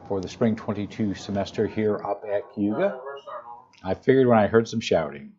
For the spring 22 semester here up at Cayuga. I figured when I heard some shouting.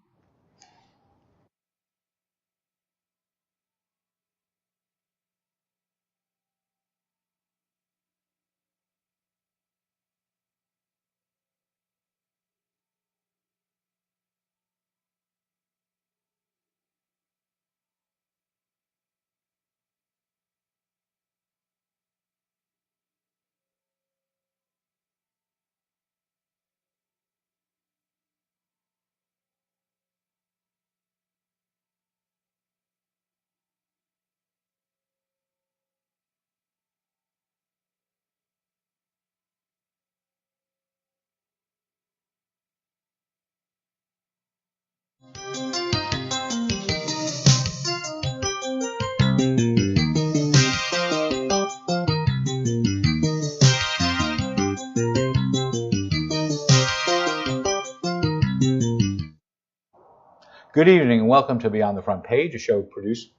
Good evening and welcome to Beyond the Front Page, a show produced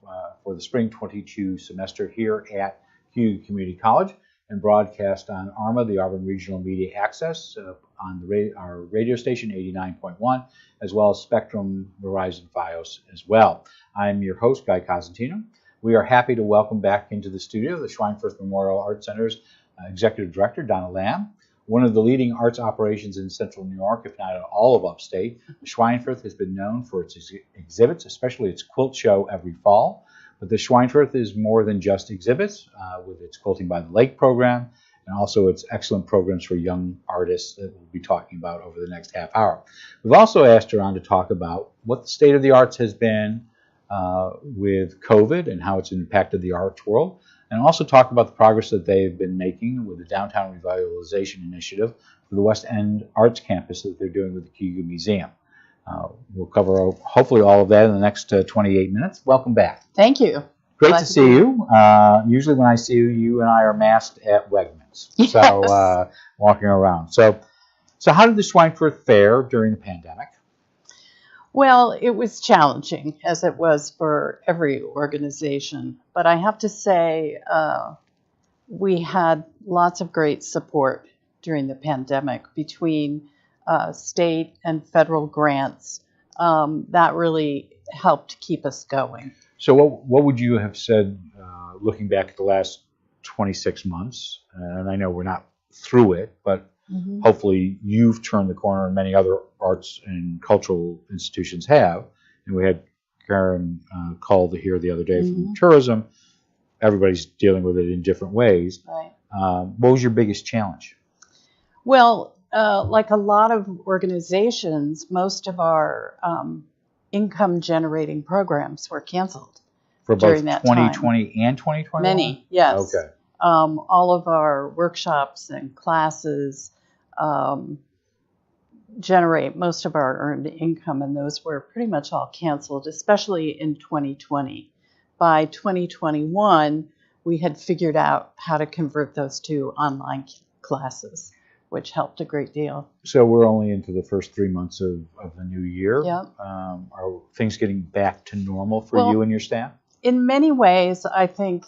for the spring 22 semester here at Cayuga Community College and broadcast on ARMA, the Auburn Regional Media Access, on our radio station 89.1, as well as Spectrum, Verizon, Fios as well. I'm your host, Guy Cosentino. We are happy to welcome back into the studio the Schweinfurth Memorial Art Center's Executive Director, Donna Lamb. One of the leading arts operations in central New York, if not in all of upstate, Schweinfurth has been known for its exhibits, especially its quilt show every fall. But the Schweinfurth is more than just exhibits, with its Quilting by the Lake program, and also its excellent programs for young artists that we'll be talking about over the next half hour. We've also asked her on to talk about what the state of the arts has been with COVID and how it's impacted the arts world, and also talk about the progress that they've been making with the Downtown Revitalization Initiative for the West End Arts Campus that they're doing with the Cayuga Museum. We'll cover hopefully all of that in the next 28 minutes. Welcome back. Thank you. Great to see you. Usually when I see you, you and I are masked at Wegmans, Yes. So walking around. So how did the Schweinfurth fare during the pandemic? Well, it was challenging, as it was for every organization. But I have to say, we had lots of great support during the pandemic between state and federal grants. That really helped keep us going. So what would you have said, looking back at the last 26 months? And I know we're not through it, but hopefully you've turned the corner, and many other arts and cultural institutions have. And we had Karen call here the other day from tourism. Everybody's dealing with it in different ways. Right. What was your biggest challenge? Well, like a lot of organizations, most of our income-generating programs were canceled For both during that 2020 time. and 2021? Many, yes. Okay. All of our workshops and classes generate most of our earned income, and those were pretty much all canceled, especially in 2020. By 2021, we had figured out how to convert those to online classes, which helped a great deal. So we're only into the first 3 months of the new year. Yep. Are things getting back to normal for you and your staff? In many ways, I think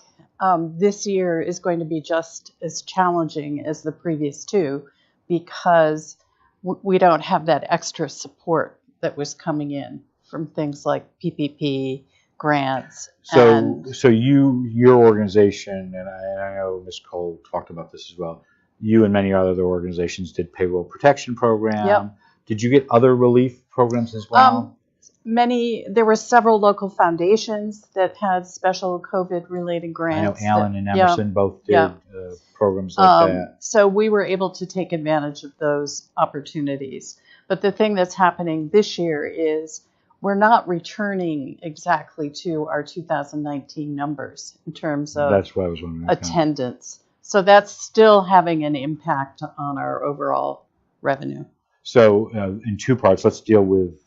this year is going to be just as challenging as the previous two, because we don't have that extra support that was coming in from things like PPP grants. So your organization, and I know Ms. Cole talked about this as well, you and many other organizations did payroll protection program. Yep. Did you get other relief programs as well? There were several local foundations that had special COVID-related grants. I know Allen and Emerson both did programs like that. So we were able to take advantage of those opportunities. But the thing that's happening this year is we're not returning exactly to our 2019 numbers in terms of That's what I was wondering. attendance. So that's still having an impact on our overall revenue. So in two parts, let's deal with,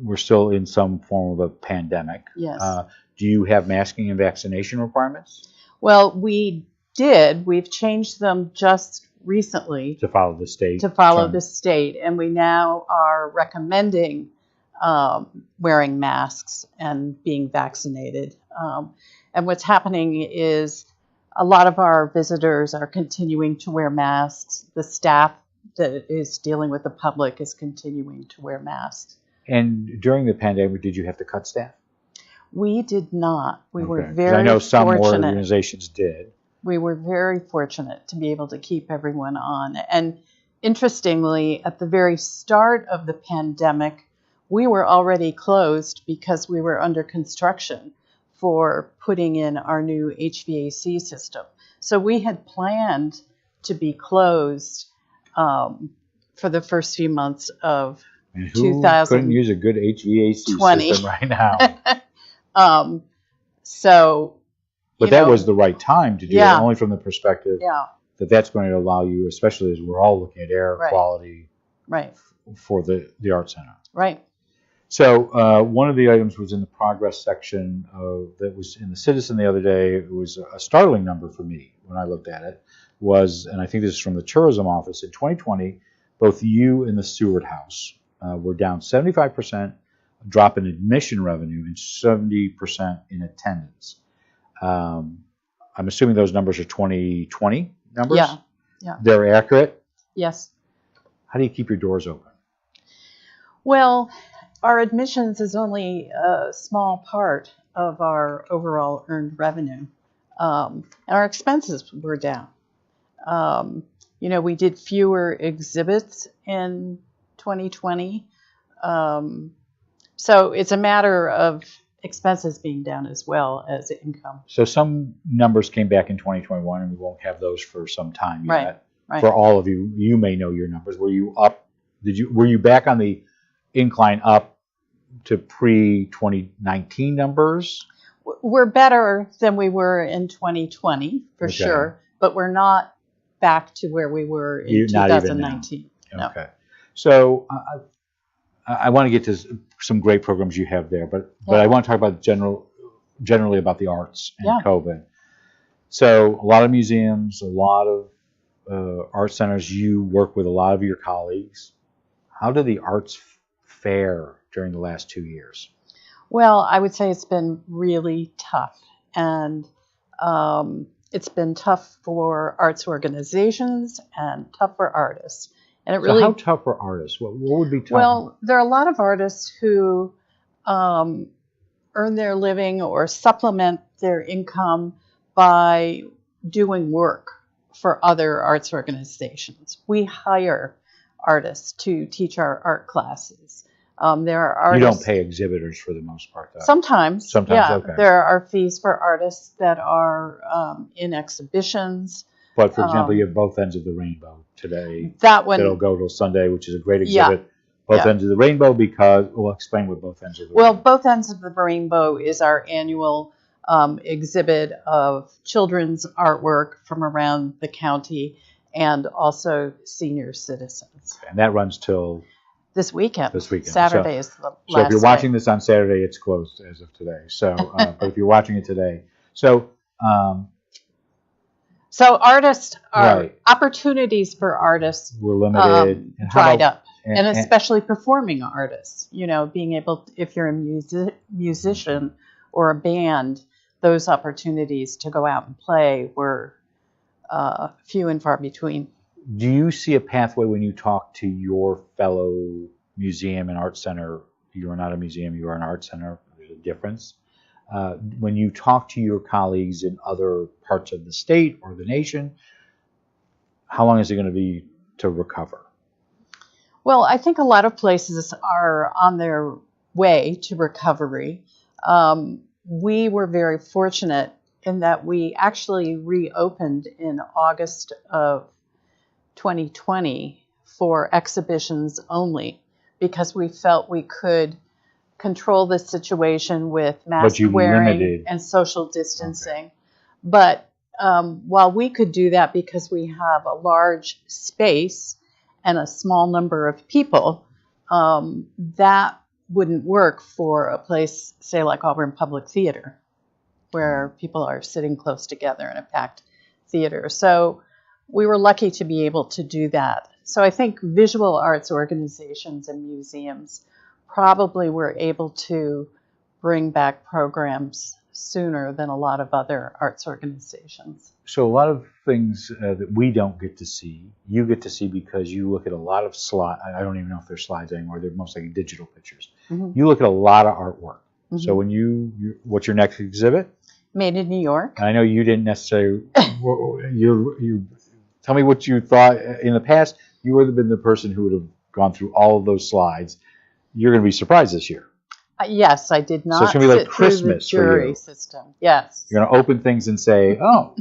we're still in some form of a pandemic. Yes. Do you have masking and vaccination requirements? Well, we did. We've changed them just recently To follow the state. to follow the state, and we now are recommending wearing masks and being vaccinated. And what's happening is a lot of our visitors are continuing to wear masks. The staff that is dealing with the public is continuing to wear masks. And during the pandemic, did you have to cut staff? We did not. We were Okay. 'Cause very I know some fortunate. organizations did. We were very fortunate to be able to keep everyone on. And interestingly, at the very start of the pandemic, we were already closed because we were under construction for putting in our new HVAC system. So we had planned to be closed for the first few months of And who couldn't use a good HVAC 20. system right now? So, But that was the right time to do it, Yeah. only from the perspective yeah, that that's going to allow you, especially as we're all looking at air Right. quality right, for the Art Center. right. So one of the items was in the progress section that was in the Citizen the other day. It was a startling number for me when I looked at it. And I think this is from the tourism office, in 2020, both you and the Stewart House were down 75%, a drop in admission revenue, and 70% in attendance. I'm assuming those numbers are 2020 numbers? Yeah. They're accurate? Yes. How do you keep your doors open? Well, our admissions is only a small part of our overall earned revenue. And our expenses were down. We did fewer exhibits in 2020. So it's a matter of expenses being down as well as income. So some numbers came back in 2021, and we won't have those for some time yet. Right. For all of you, you may know your numbers. Were you up? Were you back on the incline up to pre-2019 numbers? We're better than we were in 2020 for Okay. sure, but we're not back to where we were in Not even 2019. No. Okay. So I want to get to some great programs you have there, but I want to talk about generally about the arts and COVID. So a lot of museums, a lot of art centers, you work with a lot of your colleagues. How do the arts fare during the last 2 years? Well, I would say it's been really tough, and it's been tough for arts organizations and tough for artists. And it really, so how tough are artists? What would be tough? Well, there are a lot of artists who earn their living or supplement their income by doing work for other arts organizations. We hire artists to teach our art classes. There are artists. You don't pay exhibitors for the most part, though. Sometimes, yeah. Okay. There are fees for artists that are in exhibits. But for example, you have both ends of the rainbow today. That one, that'll go till Sunday, which is a great exhibit. Both ends of the rainbow, because we'll explain what both ends of the rainbow. Well, both ends of the rainbow is our annual exhibit of children's artwork from around the county and also senior citizens. And that runs till this weekend. So Saturday is the last if you're day. watching this on Saturday, it's closed as of today. So, but if you're watching it today, so artists are opportunities for artists we're limited, dried up, and especially performing artists. Being able to, if you're a musician or a band, those opportunities to go out and play were few and far between. Do you see a pathway when you talk to your fellow museum and art center? You are not a museum, you are an art center. There's a difference. When you talk to your colleagues in other parts of the state or the nation, how long is it going to be to recover? Well, I think a lot of places are on their way to recovery. We were very fortunate in that we actually reopened in August of 2020 for exhibitions only, because we felt we could control the situation with mask wearing and social distancing. Okay. But while we could do that because we have a large space and a small number of people, that wouldn't work for a place, say, like Auburn Public Theater, where people are sitting close together in a packed theater. So we were lucky to be able to do that. So I think visual arts organizations and museums probably were able to bring back programs sooner than a lot of other arts organizations. So a lot of things that we don't get to see, you get to see because you look at a lot of slides. I don't even know if they're slides anymore. They're mostly digital pictures. Mm-hmm. You look at a lot of artwork. Mm-hmm. So when what's your next exhibit? Made in New York. And I know you didn't necessarily, you tell me what you thought in the past. You would have been the person who would have gone through all of those slides. You're going to be surprised this year. Yes, I did not. So it's going to be like sit Christmas through the jury system. Yes. You're going to open things and say, oh.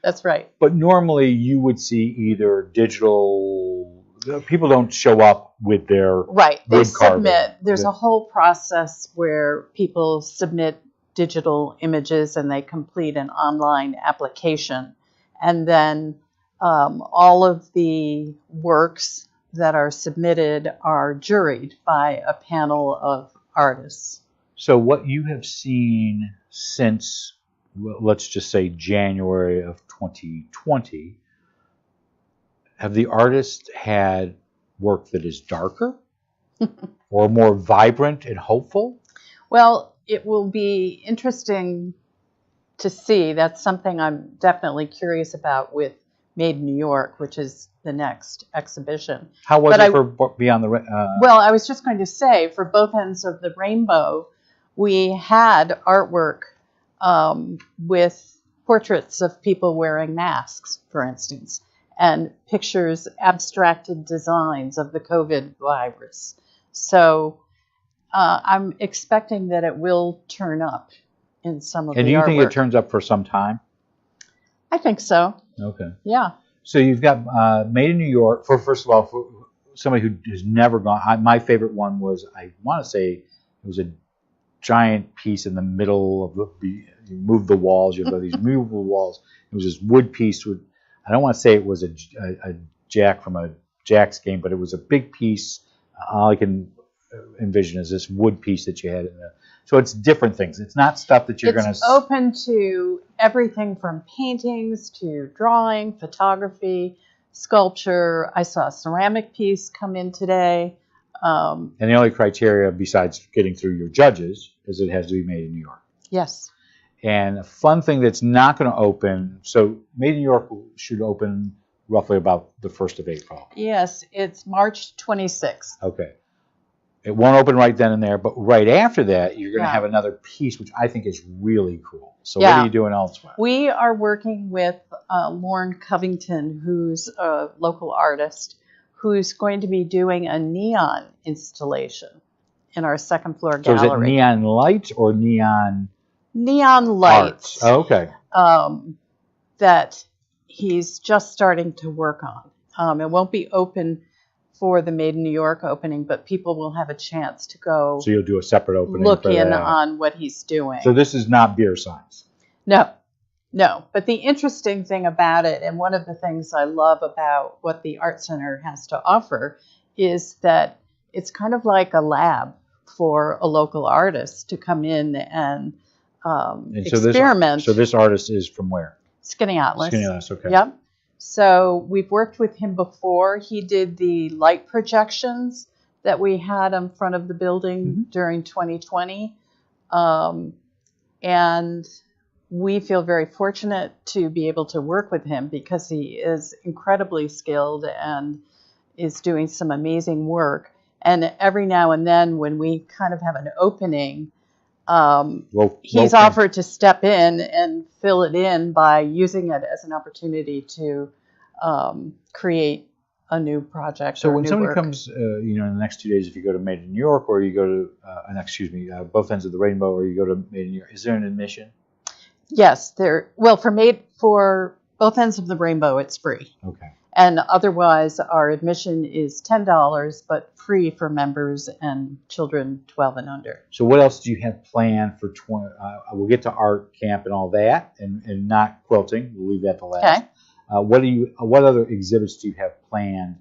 That's right. But normally you would see either digital, people don't show up with their right. They wood carving. Submit. There's a whole process where people submit digital images and they complete an online application. And then all of the works that are submitted are juried by a panel of artists. So what you have seen since, let's just say, January of 2020, have the artists had work that is darker or more vibrant and hopeful? Well, it will be interesting to see. That's something I'm definitely curious about with Made in New York, which is the next exhibition. How was it for Beyond the Well, I was just going to say, for both ends of the rainbow, we had artwork with portraits of people wearing masks, for instance, and pictures, abstracted designs of the COVID virus. So I'm expecting that it will turn up in some of the artwork. And do you think it turns up for some time? I think so. Okay. Yeah. So you've got Made in New York. First of all, for somebody who has never gone, my favorite one was, I want to say, it was a giant piece in the middle of you move the walls. You have these movable walls. It was this wood piece with, I don't want to say it was a jack from a Jack's game, but it was a big piece. All I can envision is this wood piece that you had in there. So it's different things. It's not stuff that you're going to... It's open to everything from paintings to drawing, photography, sculpture. I saw a ceramic piece come in today. And the only criteria besides getting through your judges is it has to be made in New York. Yes. And a fun thing that's not going to open, so Made in New York should open roughly about the 1st of April. Yes, it's March 26th. Okay. It won't open right then and there, but right after that, you're going to have another piece, which I think is really cool. So what are you doing elsewhere? We are working with Lauren Covington, who's a local artist, who's going to be doing a neon installation in our second floor gallery. So is it neon lights or neon? Neon lights. Oh, okay. That he's just starting to work on. It won't be open for the Made in New York opening, but people will have a chance to go. So you'll do a separate opening. Look in on what he's doing. So this is not beer signs. No. But the interesting thing about it, and one of the things I love about what the Art Center has to offer, is that it's kind of like a lab for a local artist to come in and experiment. So this artist is from where? Skinny Atlas. Skinny Atlas, okay. Yep. So we've worked with him before. He did the light projections that we had in front of the building during 2020. And we feel very fortunate to be able to work with him because he is incredibly skilled and is doing some amazing work. And every now and then when we kind of have an opening, he's offered to step in and fill it in by using it as an opportunity to create a new project. So when somebody comes, in the next 2 days, if you go to Made in New York or you go to, both ends of the rainbow, or you go to Made in New York, is there an admission? Yes, for both ends of the rainbow, it's free. Okay. And otherwise, our admission is $10, but free for members and children 12 and under. So what else do you have planned for we'll get to art camp and all that, and not quilting. We'll leave that to last. Okay. What other exhibits do you have planned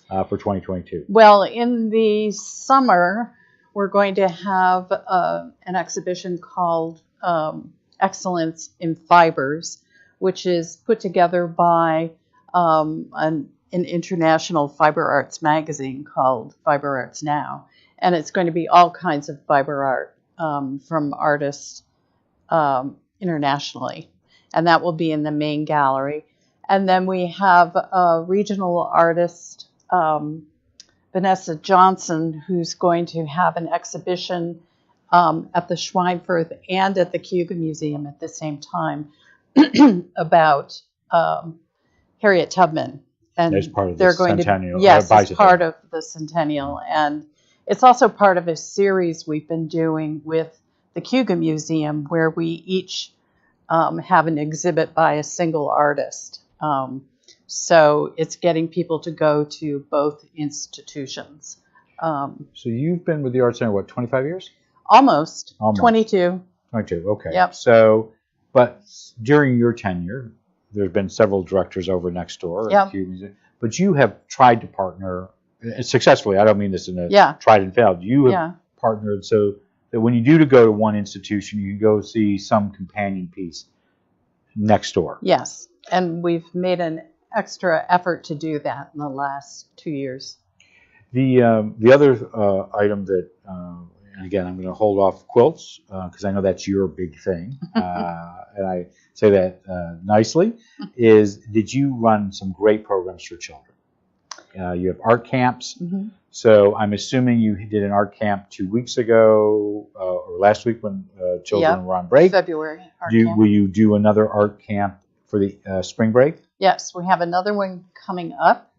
for 2022? Well, in the summer, we're going to have an exhibition called Excellence in Fibers, which is put together by an international fiber arts magazine called Fiber Arts Now. And it's going to be all kinds of fiber art from artists internationally. And that will be in the main gallery. And then we have a regional artist, Vanessa Johnson, who's going to have an exhibition at the Schweinfurth and at the Cuba Museum at the same time about Harriet Tubman. And as part of they're the going centennial. To, yes, as part of the centennial. And it's also part of a series we've been doing with the Cuba Museum, where we each have an exhibit by a single artist. So it's getting people to go to both institutions. So you've been with the Art Center, what, 25 years? Almost. 22. 22, okay. Yep. So, but during your tenure, there's been several directors over next door at the Cuba Museum, but you have tried to partner successfully. I don't mean this in a tried and failed. You have partnered so that when you do go to one institution, you can go see some companion piece next door. Yes, and we've made an extra effort to do that in the last 2 years. The other item that, and again, I'm going to hold off quilts because I know that's your big thing, and I say that nicely, is did you run some great programs for children? You have art camps. Mm-hmm. So I'm assuming you did an art camp 2 weeks ago or last week when children were on break. February. Will you do another art camp for the spring break? Yes, we have another one coming up,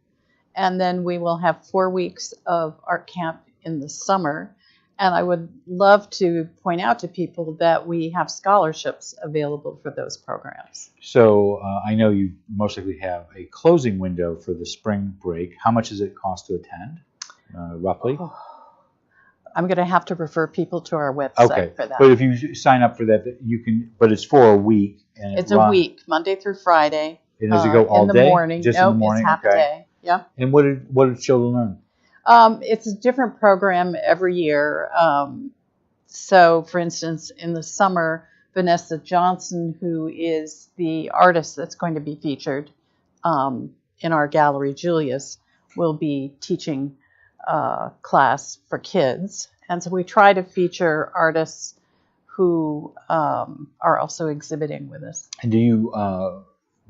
and then we will have 4 weeks of art camp in the summer. And I would love to point out to people that we have scholarships available for those programs. So I know you most likely have a closing window for the spring break. How much does it cost to attend, roughly? Oh, I'm going to have to refer people to our website for that. But if you sign up for that, you can. But it's for a week. And it's a week, Monday through Friday. And does it go all day? In the morning. Just nope, in the morning? It's half a day. Yeah. And what did children learn? It's a different program every year. So, for instance, in the summer, Vanessa Johnson, who is the artist that's going to be featured in our gallery, Julius, will be teaching class for kids. And so we try to feature artists who are also exhibiting with us. And do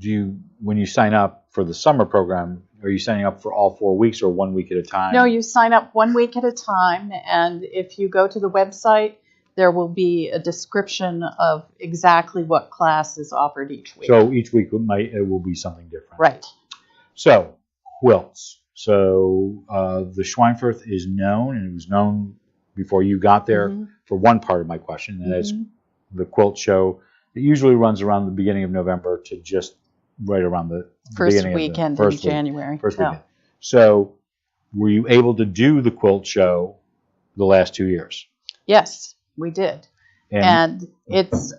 you, when you sign up for the summer program, are you signing up for all 4 weeks or 1 week at a time? No, you sign up 1 week at a time, and if you go to the website, there will be a description of exactly what class is offered each week. So each week it will be something different. Right. So quilts. So the Schweinfurth is known, and it was known before you got there for one part of my question, and that's the quilt show. It usually runs around the beginning of November to just right around the first weekend in January. First weekend. So were you able to do the quilt show the last 2 years? Yes, we did. And it's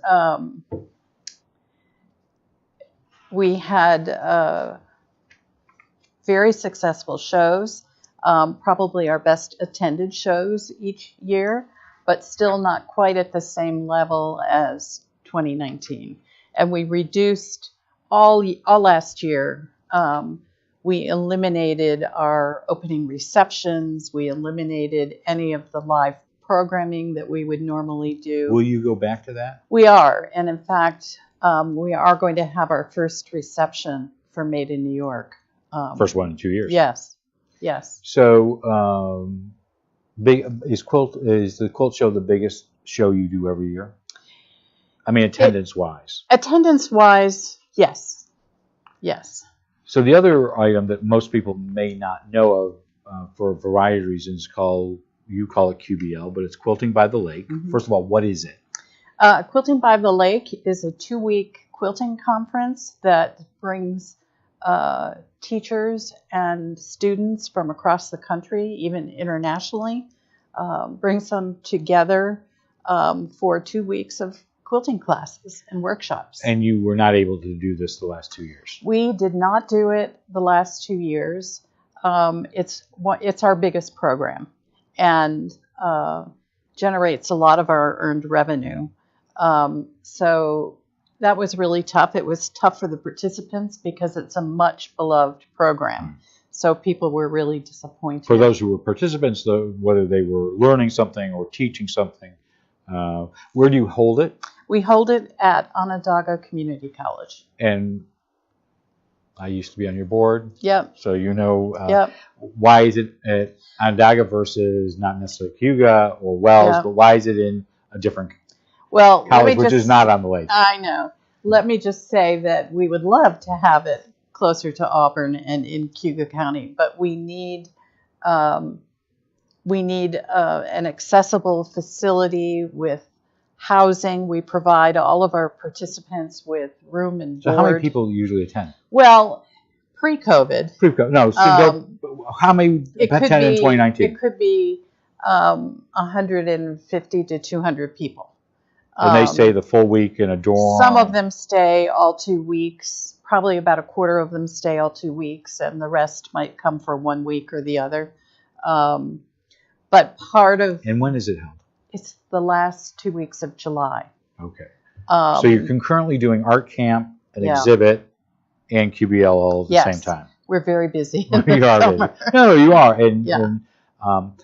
we had very successful shows, probably our best attended shows each year, but still not quite at the same level as 2019. And we reduced all last year. We eliminated our opening receptions. We eliminated any of the live programming that we would normally do. Will you go back to that? We are. And in fact, we are going to have our first reception for Made in New York. First one in 2 years. Yes. Yes. So is the quilt show the biggest show you do every year? I mean, attendance-wise. Attendance-wise, yes. Yes. So the other item that most people may not know of for a variety of reasons you call it QBL, but it's Quilting by the Lake. Mm-hmm. First of all, what is it? Quilting by the Lake is a 2-week quilting conference that brings teachers and students from across the country, even internationally, brings them together for 2 weeks of quilting classes and workshops. And you were not able to do this the last 2 years. We did not do it the last 2 years. It's our biggest program and generates a lot of our earned revenue. So that was really tough. It was tough for the participants because it's a much beloved program. So people were really disappointed. For those who were participants, though, whether they were learning something or teaching something, where do you hold it? We hold it at Onondaga Community College. And I used to be on your board. Yep. So you know Yep. why is it at Onondaga versus not necessarily Cayuga or Wells, Yep. but why is it in a different Well, college, which is not on the lake? I know. Let me just say that we would love to have it closer to Auburn and in Cayuga County, but we need an accessible facility with housing. We provide all of our participants with room and board. So how many people usually attend? Well, pre-COVID. No, how many attend in 2019? It could be 150 to 200 people. And they stay the full week in a dorm? Some of them stay all 2 weeks. Probably about a quarter of them stay all 2 weeks, and the rest might come for 1 week or the other. But part of... And when is it held? It's the last 2 weeks of July. Okay. So you're concurrently doing art camp, an exhibit, and QBL all at the same time. We're very busy. You are busy. No, you are.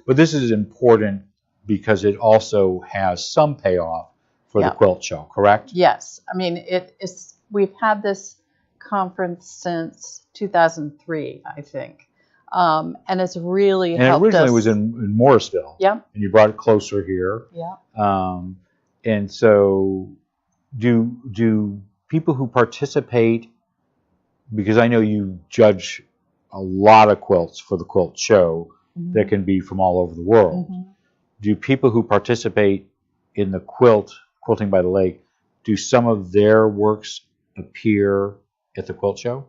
But this is important because it also has some payoff for the quilt show, correct? Yes. I mean, we've had this conference since 2003, I think. And it's really helped us. And originally it was in Morrisville. Yeah. And you brought it closer here. Yeah. And so do people who participate, because I know you judge a lot of quilts for the quilt show that can be from all over the world. Do people who participate in the Quilting by the Lake, do some of their works appear at the quilt show?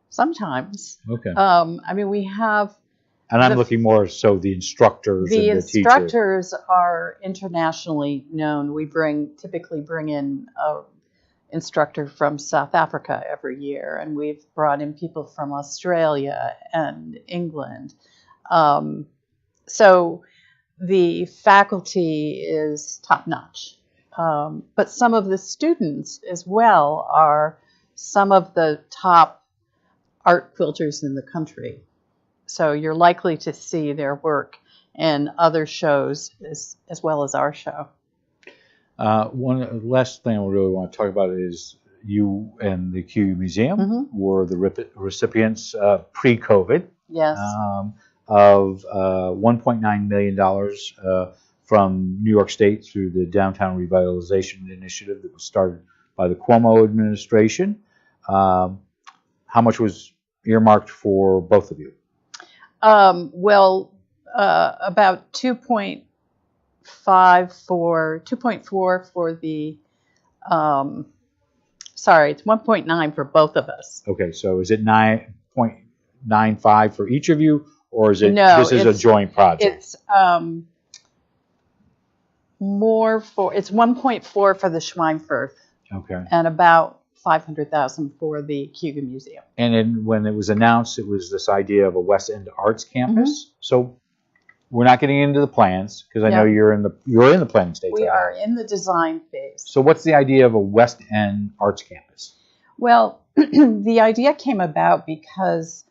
Sometimes. Okay. I mean, we have... And I'm looking more so the instructors and the teachers. The instructors are internationally known. We typically bring in an instructor from South Africa every year, and we've brought in people from Australia and England. So the faculty is top-notch. But some of the students as well are some of the top art quilters in the country. So you're likely to see their work in other shows as well as our show. One last thing I really want to talk about is you and the QU Museum were the recipients pre-COVID of $1.9 million from New York State through the Downtown Revitalization Initiative that was started by the Cuomo administration. How much was earmarked for both of you? About 2.4 for the, it's 1.9 for both of us. Okay, so is it 9.95 for each of you, or is it, no, this is a joint project? It's it's 1.4 for the Schweinfurth. Okay. And about 500,000 for the Cayuga Museum. And then when it was announced, it was this idea of a West End Arts campus. So we're not getting into the plans because I know you're in the planning stage. We are in the design phase. So what's the idea of a West End Arts campus? Well, the idea came about because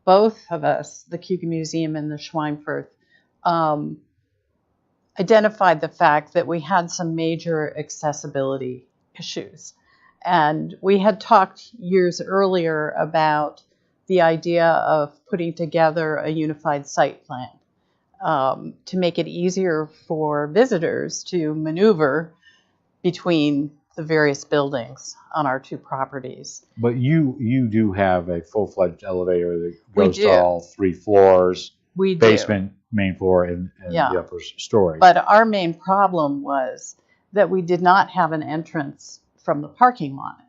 both of us, the Cayuga Museum and the Schweinfurth, identified the fact that we had some major accessibility issues. And we had talked years earlier about the idea of putting together a unified site plan to make it easier for visitors to maneuver between the various buildings on our two properties. But you do have a full-fledged elevator that goes to all 3 floors, basement, main floor, and the upper story. But our main problem was that we did not have an entrance from the parking lot.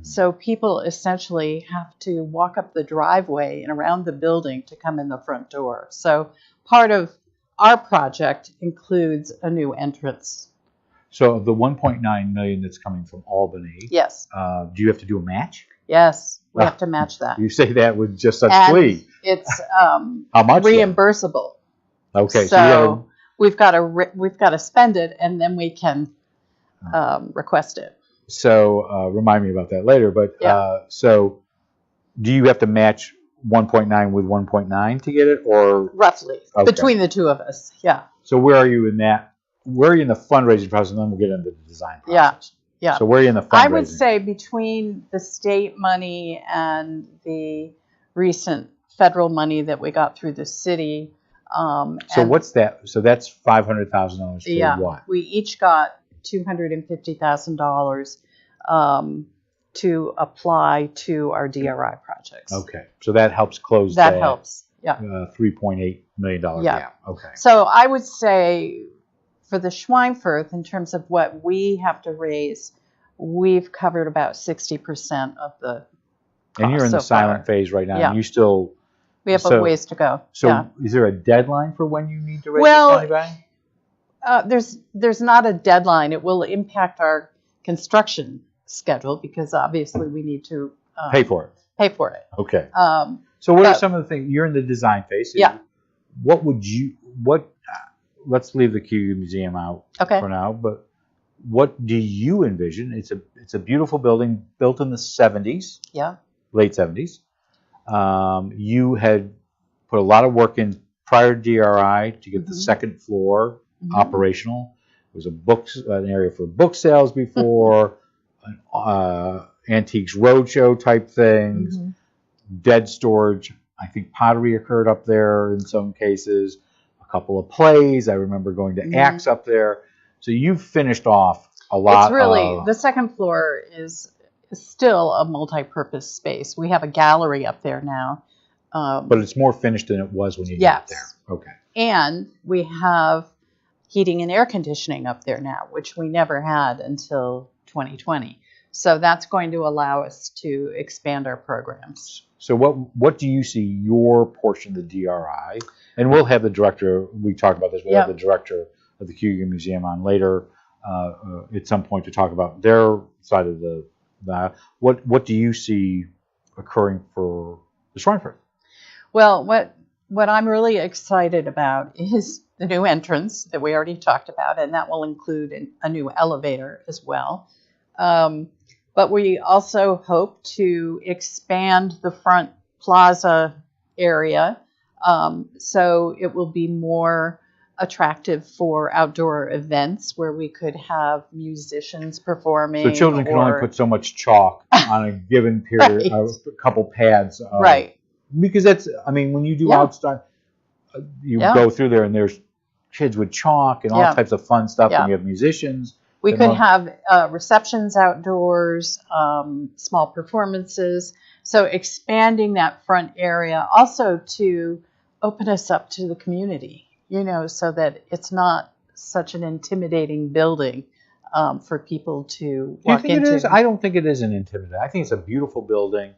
So people essentially have to walk up the driveway and around the building to come in the front door. So part of our project includes a new entrance. So the 1.9 million that's coming from Albany, Yes. Do you have to do a match? Yes, we have to match that. You say that with just such And glee. it's How much? reimbursable. Okay, So we've got to spend it, and then we can request it. So remind me about that later. But so do you have to match 1.9 with 1.9 to get it, or roughly between the two of us? Yeah. So where are you in that? Where are you in the fundraising process? And then we'll get into the design process. Yeah. So where are you in the fundraising? I would say between the state money and the recent federal money that we got through the city. So what's that? So that's $500,000 for what? We each got $250,000 to apply to our DRI projects. Okay, so that helps close that helps. Yeah. $3.8 million gap. Okay. So I would say for the Schweinfurth, in terms of what we have to raise, we've covered about 60% of the cost. And you're in the silent phase right now. Yeah. And you still. We have a ways to go. So is there a deadline for when you need to raise this money back? There's not a deadline. It will impact our construction schedule because obviously we need to pay for it. Okay. So what are some of the things? You're in the design phase. So yeah. Let's leave the QU Museum out for now. But what do you envision? It's a beautiful building built in the 70s. Yeah. Late 70s. You had put a lot of work in prior to DRI to get the second floor operational. There was an area for book sales before, antiques roadshow type things, dead storage. I think pottery occurred up there in some cases. A couple of plays. I remember going to acts up there. So you've finished off a lot. It's really the second floor is still a multi-purpose space. We have a gallery up there now. But it's more finished than it was when you got there. Okay. And we have heating and air conditioning up there now, which we never had until 2020. So that's going to allow us to expand our programs. So what do you see your portion of the DRI? And we'll have the director, we talked about this, we'll have the director of the QU Museum on later at some point to talk about their side of the what do you see occurring for the Schweinfurth? Well, what I'm really excited about is the new entrance that we already talked about, and that will include a new elevator as well. But we also hope to expand the front plaza area so it will be more attractive for outdoor events where we could have musicians performing. So children can only put so much chalk on a given period, a couple pads. Right. Because that's, I mean, when you do outside, you go through there and there's kids with chalk and all types of fun stuff, and you have musicians. We could have receptions outdoors, small performances. So expanding that front area also to open us up to the community, so that it's not such an intimidating building for people to walk into. Do you think it is? I don't think it is an intimidating. I think it's a beautiful building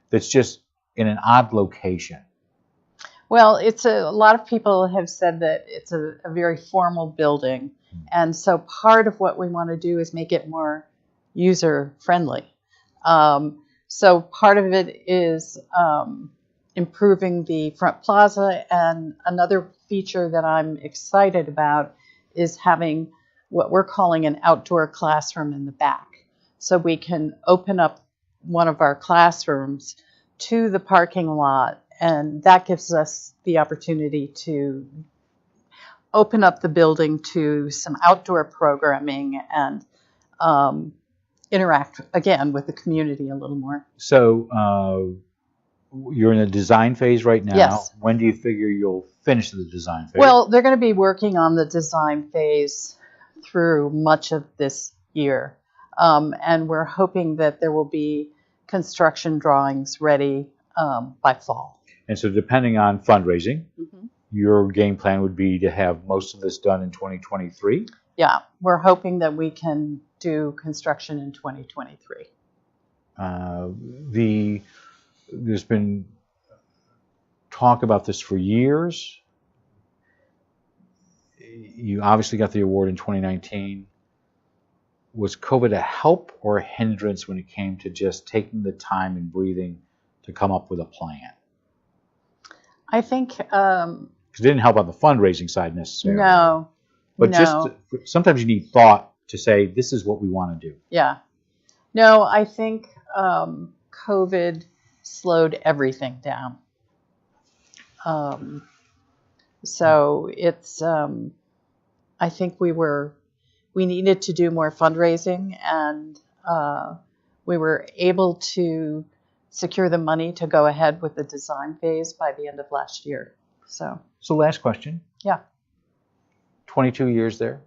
that's just in an odd location. Well, a lot of people have said that it's a very formal building. And so part of what we want to do is make it more user-friendly. So part of it is improving the front plaza. And another feature that I'm excited about is having what we're calling an outdoor classroom in the back. So we can open up one of our classrooms to the parking lot, and that gives us the opportunity to open up the building to some outdoor programming and interact, again, with the community a little more. So you're in the design phase right now. Yes. When do you figure you'll finish the design phase? Well, they're going to be working on the design phase through much of this year. And we're hoping that there will be construction drawings ready by fall. And so depending on fundraising, your game plan would be to have most of this done in 2023? Yeah, we're hoping that we can do construction in 2023. There's been talk about this for years. You obviously got the award in 2019. Was COVID a help or a hindrance when it came to just taking the time and breathing to come up with a plan? I think Because it didn't help on the fundraising side necessarily. no, But no. just sometimes you need thought to say, this is what we want to do. Yeah. No, I think COVID slowed everything down. So it's, I think we needed to do more fundraising, and we were able to secure the money to go ahead with the design phase by the end of last year. So last question. Yeah. 22 years there.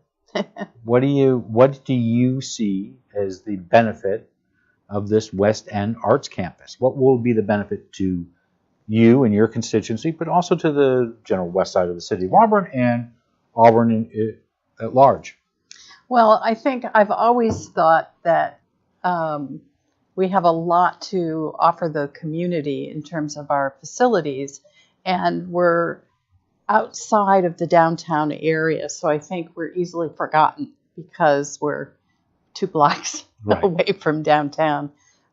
What do you see as the benefit of this West End Arts Campus? What will be the benefit to you and your constituency, but also to the general west side of the city of Auburn and Auburn at large? Well, I think I've always thought that we have a lot to offer the community in terms of our facilities, and we're outside of the downtown area, so I think we're easily forgotten because we're 2 blocks away from downtown.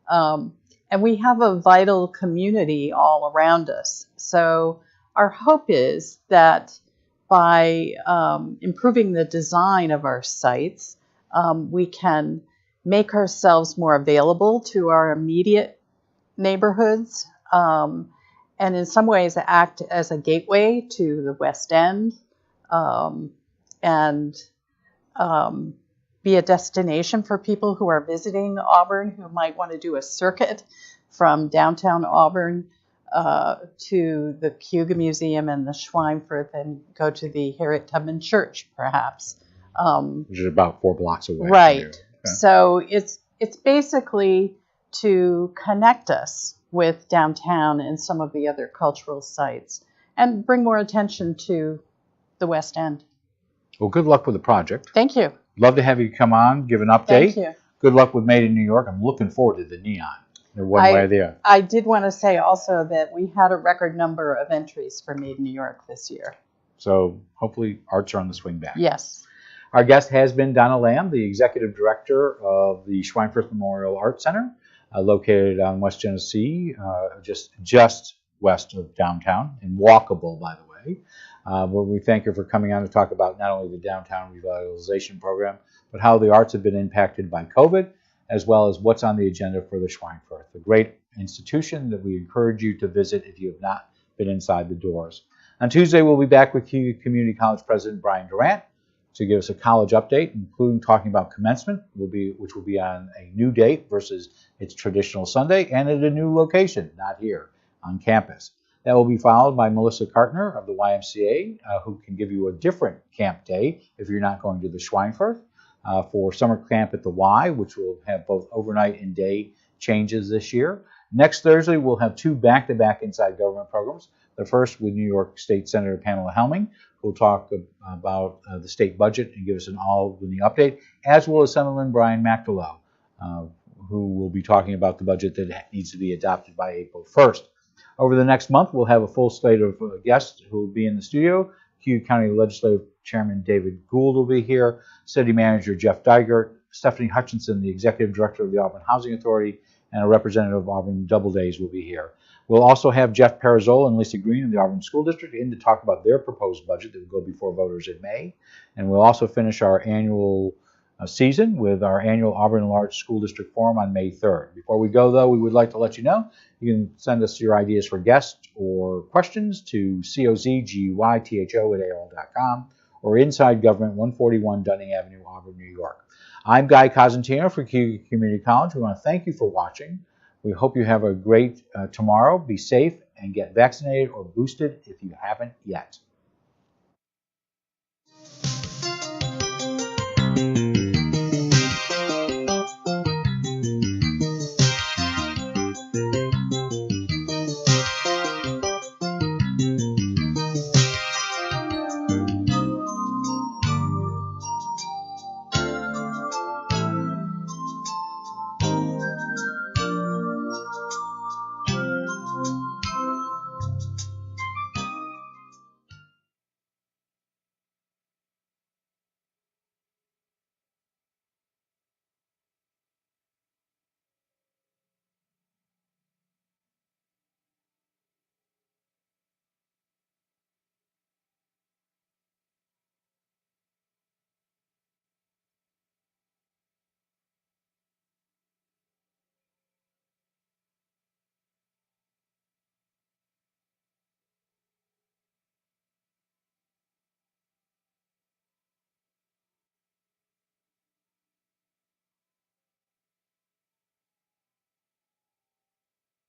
And we have a vital community all around us. So our hope is that by improving the design of our sites, we can make ourselves more available to our immediate neighborhoods, and in some ways act as a gateway to the West End, and be a destination for people who are visiting Auburn who might want to do a circuit from downtown Auburn to the Cayuga Museum and the Schweinfurth, and go to the Harriet Tubman Church, perhaps. Which is about 4 blocks away. Right. Okay. So it's basically to connect us with downtown and some of the other cultural sites, and bring more attention to the West End. Well, good luck with the project. Thank you. Love to have you come on, give an update. Thank you. Good luck with Made in New York. I'm looking forward to the neon. One way or the other. I did want to say also that we had a record number of entries for Made in New York this year. So hopefully arts are on the swing back. Yes. Our guest has been Donna Lamb, the Executive Director of the Schweinfurth Memorial Arts Center, located on West Genesee, just west of downtown, and walkable, by the way. Well, we thank her for coming on to talk about not only the downtown revitalization program, but how the arts have been impacted by COVID, as well as what's on the agenda for the Schweinfurth, a great institution that we encourage you to visit if you have not been inside the doors. On Tuesday, we'll be back with Community College President Brian Durant to give us a college update, including talking about commencement, which will be on a new date versus its traditional Sunday, and at a new location, not here, on campus. That will be followed by Melissa Kartner of the YMCA, who can give you a different camp day if you're not going to the Schweinfurth, for summer camp at the Y, which will have both overnight and day changes this year. Next Thursday, we'll have 2 back-to-back Inside Government programs. The first with New York State Senator Pamela Helming, who will talk about the state budget and give us an all-winning update, as well as Senator Brian McDelow, who will be talking about the budget that needs to be adopted by April 1st. Over the next month, we'll have a full slate of guests who will be in the studio. Cayuga County Legislative Chairman David Gould will be here, City Manager Jeff Dygert, Stephanie Hutchinson, the Executive Director of the Auburn Housing Authority, and a representative of Auburn Doubledays will be here. We'll also have Jeff Parazola and Lisa Green of the Auburn School District in to talk about their proposed budget that will go before voters in May. And we'll also finish our annual season with our annual Auburn Large School District Forum on May 3rd. Before we go, though, we would like to let you know you can send us your ideas for guests or questions to cozgytho@aol.com or Inside Government, 141 Dunning Avenue, Auburn, New York. I'm Guy Cosentino for Cayuga Community College. We want to thank you for watching. We hope you have a great tomorrow. Be safe and get vaccinated or boosted if you haven't yet.